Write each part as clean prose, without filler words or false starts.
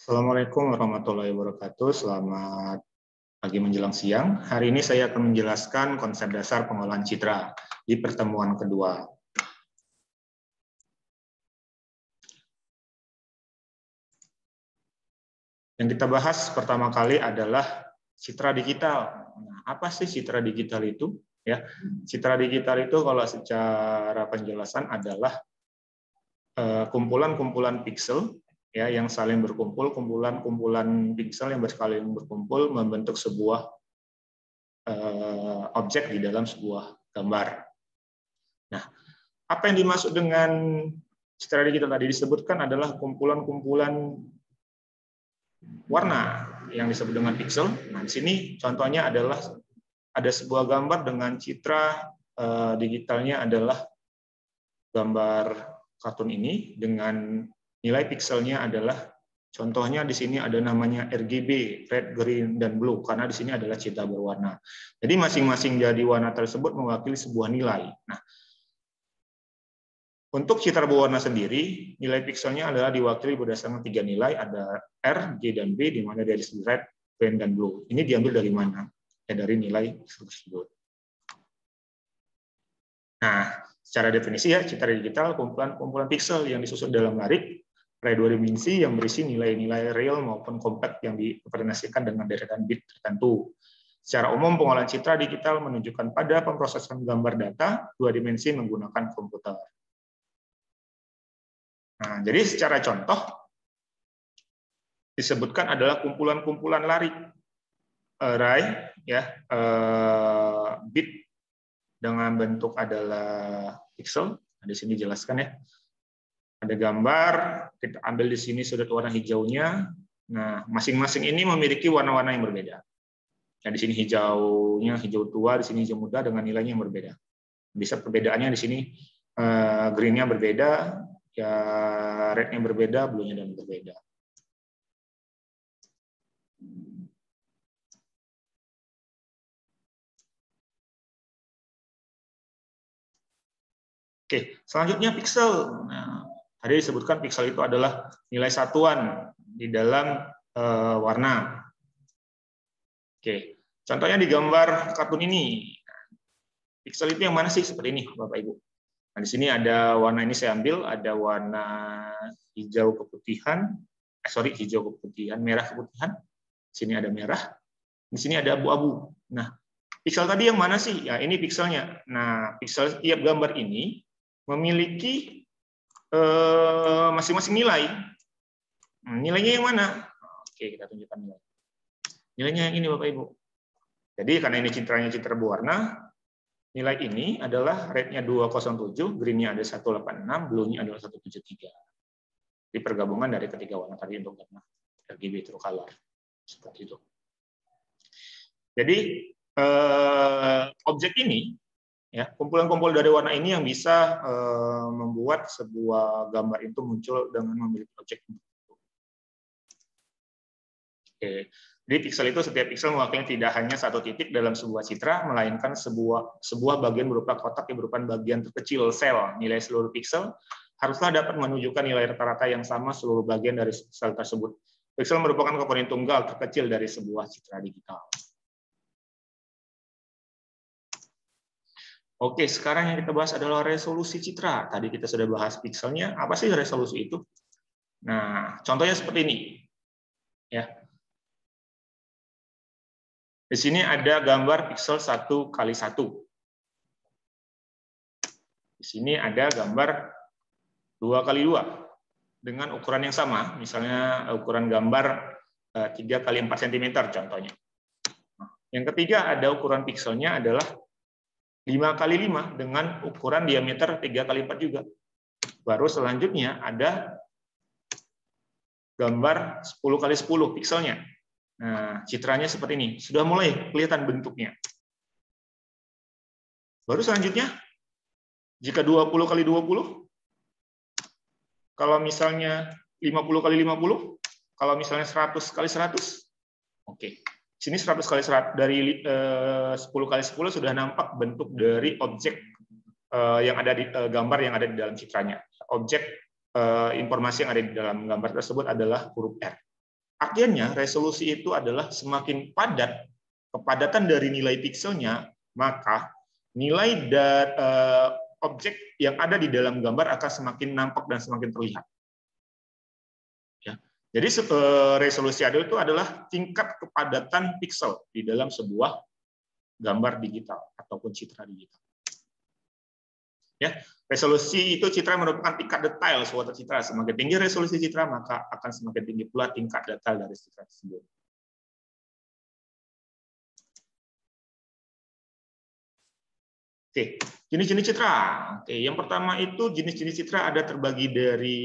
Assalamualaikum warahmatullahi wabarakatuh. Selamat pagi menjelang siang. Hari ini saya akan menjelaskan konsep dasar pengolahan citra di pertemuan kedua. Yang kita bahas pertama kali adalah citra digital. Nah, apa sih citra digital itu? Ya, citra digital itu kalau secara penjelasan adalah kumpulan-kumpulan pixel ya yang saling berkumpul, kumpulan-kumpulan pixel yang saling berkumpul membentuk sebuah objek di dalam sebuah gambar. Nah, apa yang dimaksud dengan citra digital tadi disebutkan adalah kumpulan-kumpulan warna yang disebut dengan pixel. Nah, di sini contohnya adalah ada sebuah gambar dengan citra digitalnya adalah gambar kartun ini dengan nilai pixelnya adalah contohnya di sini ada namanya RGB, red, green, dan blue, karena di sini adalah citra berwarna. Jadi masing-masing jadi warna tersebut mewakili sebuah nilai. Nah, untuk citra berwarna sendiri, nilai pixelnya adalah diwakili berdasarkan 3 nilai, ada R, G, dan B, di mana dari red, green, dan blue. Ini diambil dari mana? Ya, dari nilai tersebut. Nah, secara definisi ya, citra digital kumpulan pixel yang disusun dalam larik array 2 dimensi yang berisi nilai-nilai real maupun compact yang direpresentasikan dengan deretan bit tertentu. Secara umum, pengolahan citra digital menunjukkan pada pemrosesan gambar data 2 dimensi menggunakan komputer. Nah, jadi secara contoh disebutkan adalah kumpulan-kumpulan larik array ya bit dengan bentuk adalah pixel. Nah, di sini jelaskan ya. Ada gambar, kita ambil di sini sudut warna hijaunya. Nah, masing-masing ini memiliki warna-warna yang berbeda. Nah, di sini hijaunya hijau tua, di sini hijau muda dengan nilainya yang berbeda. Bisa perbedaannya di sini green-nya berbeda, ya red-nya berbeda, blue-nya dan berbeda. Oke, selanjutnya pixel. Nah, tadi disebutkan pixel itu adalah nilai satuan di dalam warna. Oke, contohnya di gambar kartun ini. Pixel itu yang mana sih? Seperti ini, Bapak Ibu. Nah, di sini ada warna ini saya ambil, ada warna hijau keputihan, hijau keputihan, merah keputihan. Di sini ada merah. Di sini ada abu-abu. Nah, pixel tadi yang mana sih? Ya, ini pixelnya. Nah, pixel setiap gambar ini memiliki masing-masing nilai. Nilainya yang mana? Oke, kita tunjukkan nilai. Nilainya yang ini, Bapak Ibu. Jadi karena ini citranya citra berwarna, nilai ini adalah red-nya 207, green-nya ada 186, blue-nya adalah 173. Jadi pergabungan dari ketiga warna tadi untuk warna RGB true color. Seperti itu. Jadi objek ini ya, kumpulan-kumpulan dari warna ini yang bisa membuat sebuah gambar itu muncul dengan memiliki objek. Oke. Jadi pixel itu setiap pixel mewakili tidak hanya satu titik dalam sebuah citra, melainkan sebuah bagian berupa kotak yang berupa bagian terkecil sel. Nilai seluruh pixel haruslah dapat menunjukkan nilai rata-rata yang sama seluruh bagian dari sel tersebut. Pixel merupakan komponen tunggal terkecil dari sebuah citra digital. Oke, sekarang yang kita bahas adalah resolusi citra. Tadi kita sudah bahas pixelnya. Apa sih resolusi itu? Nah, contohnya seperti ini. Ya. Di sini ada gambar pixel 1x1. Di sini ada gambar 2x2 dengan ukuran yang sama. Misalnya ukuran gambar 3x4 cm contohnya. Yang ketiga ada ukuran pixelnya adalah 5x5 dengan ukuran diameter 3x4 juga. Baru selanjutnya ada gambar 10x10 pixelnya. Nah, citranya seperti ini. Sudah mulai kelihatan bentuknya. Baru selanjutnya, jika 20x20, kalau misalnya 50x50, kalau misalnya 100x100, oke. Sini 100x100, dari 10x10 sudah nampak bentuk dari objek yang ada di gambar yang ada di dalam citranya. Objek informasi yang ada di dalam gambar tersebut adalah huruf R. Artinya resolusi itu adalah semakin padat kepadatan dari nilai pikselnya, maka nilai objek yang ada di dalam gambar akan semakin nampak dan semakin terlihat. Ya. Jadi resolusi adil itu adalah tingkat kepadatan piksel di dalam sebuah gambar digital ataupun citra digital. Ya, resolusi itu citra merupakan tingkat detail suatu citra. Semakin tinggi resolusi citra, maka akan semakin tinggi pula tingkat detail dari citra tersebut. Oke, jenis-jenis citra. Oke, yang pertama itu jenis-jenis citra ada terbagi dari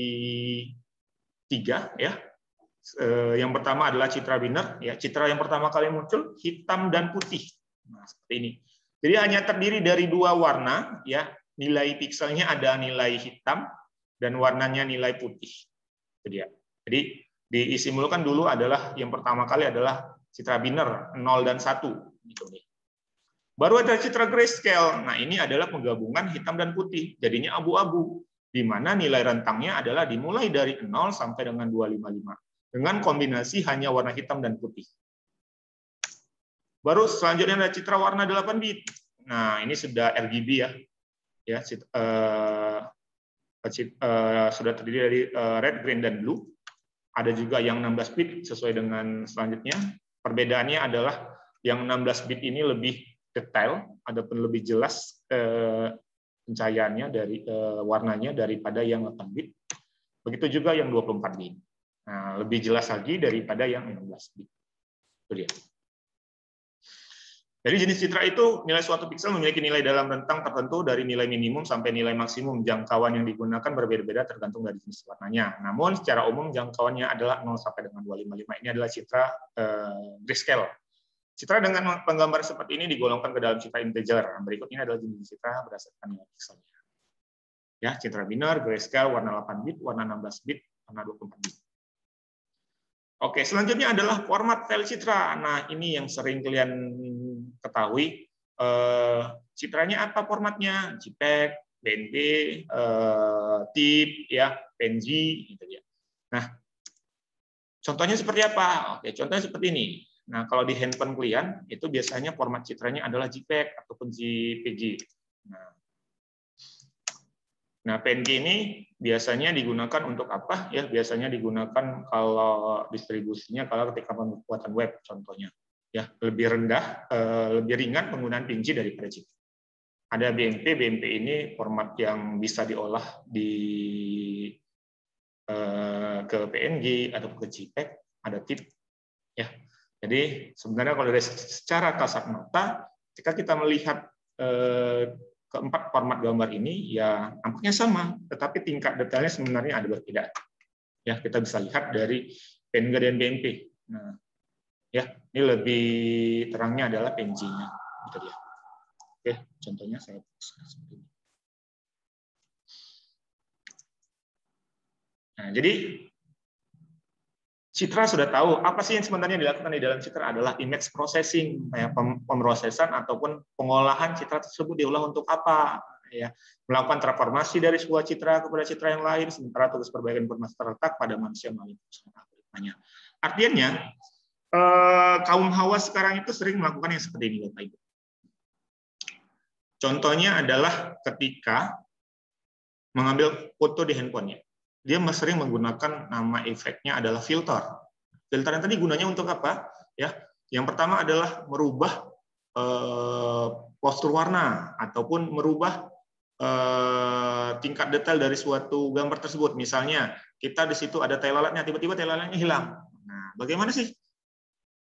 3, ya. Yang pertama adalah citra binner, ya. Citra yang pertama kali muncul hitam dan putih. Nah, seperti ini. Jadi hanya terdiri dari 2 warna, ya. Nilai pikselnya ada nilai hitam dan warnanya nilai putih. Itu dia. Jadi disimbolkan dulu adalah yang pertama kali adalah citra binner 0 dan 1 gitu nih. Baru ada citra grayscale. Nah, ini adalah penggabungan hitam dan putih, jadinya abu-abu, di mana nilai rentangnya adalah dimulai dari 0 sampai dengan 255 dengan kombinasi hanya warna hitam dan putih. Baru selanjutnya ada citra warna 8 bit. Nah, ini sudah RGB ya. Ya, sudah terdiri dari red, green, dan blue. Ada juga yang 16 bit sesuai dengan selanjutnya. Perbedaannya adalah yang 16 bit ini lebih detail, adapun lebih jelas pencahayaannya dari warnanya daripada yang 8 bit. Begitu juga yang 24 bit. Nah, lebih jelas lagi daripada yang 16 bit. Itu dia. Jadi jenis citra itu nilai suatu piksel memiliki nilai dalam rentang tertentu dari nilai minimum sampai nilai maksimum. Jangkauan yang digunakan berbeda-beda tergantung dari jenis warnanya. Namun secara umum jangkauannya adalah 0 sampai dengan 255. Ini adalah citra grayscale. Citra dengan penggambar seperti ini digolongkan ke dalam citra integer. Berikut ini adalah jenis citra berdasarkan nilai pikselnya. Ya, citra binner, grayscale, warna 8 bit, warna 16 bit, warna 24 bit. Oke, selanjutnya adalah format file citra. Nah, ini yang sering kalian ketahui. Citranya apa formatnya? JPEG, PNG, TIFF, ya, PNG, gitu ya. Nah, contohnya seperti apa? Oke, contohnya seperti ini. Nah, kalau di handphone kalian, itu biasanya format citranya adalah JPEG ataupun JPG. Nah, PNG ini biasanya digunakan untuk apa? Ya, biasanya digunakan kalau distribusinya kalau ketika pembuatan web, contohnya. Ya, lebih rendah, lebih ringan penggunaan PNG daripada JPEG. Ada BMP. BMP ini format yang bisa diolah ke PNG atau ke JPEG. Ada TIFF. Ya, jadi sebenarnya kalau dari secara kasat mata, jika kita melihat keempat format gambar ini, ya nampaknya sama, tetapi tingkat detailnya sebenarnya ada berbeda. Ya, kita bisa lihat dari PNG dan BMP. Nah, ya, ini lebih terangnya adalah PNG-nya. Itu dia. Oke, contohnya saya seperti ini. Nah, jadi citra sudah tahu apa sih yang sebenarnya dilakukan di dalam citra adalah image processing, ya, pemrosesan ataupun pengolahan citra tersebut diolah untuk apa, ya, melakukan transformasi dari sebuah citra kepada citra yang lain, sementara tugas perbaikan informasi terletak pada manusia melalui algoritmanya. Artinya kaum hawa sekarang itu sering melakukan yang seperti ini, Bapak Ibu. Contohnya adalah ketika mengambil foto di handphonenya. Dia sering menggunakan nama efeknya adalah filter. Filter yang tadi gunanya untuk apa? Ya, yang pertama adalah merubah postur warna ataupun merubah tingkat detail dari suatu gambar tersebut. Misalnya kita di situ ada tai lalatnya, tiba-tiba tai lalatnya hilang. Nah, bagaimana sih?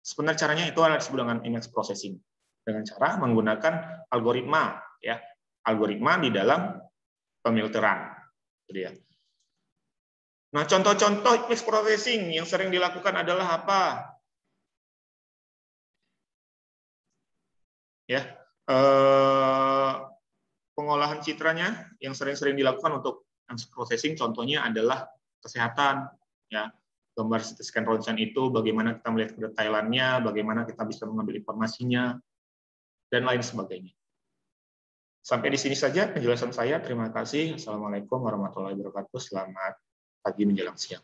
Sebenarnya caranya itu adalah disebut dengan image processing dengan cara menggunakan algoritma, ya, algoritma di dalam pemilteran. Itu dia. Nah, contoh-contoh image processing yang sering dilakukan adalah apa? Ya, pengolahan citranya yang sering-sering dilakukan untuk image processing, contohnya adalah kesehatan. Ya, gambar CT scan ronsen itu bagaimana kita melihat kedetailannya, bagaimana kita bisa mengambil informasinya, dan lain sebagainya. Sampai di sini saja penjelasan saya. Terima kasih. Assalamualaikum warahmatullahi wabarakatuh. Selamat pagi menjelang siang.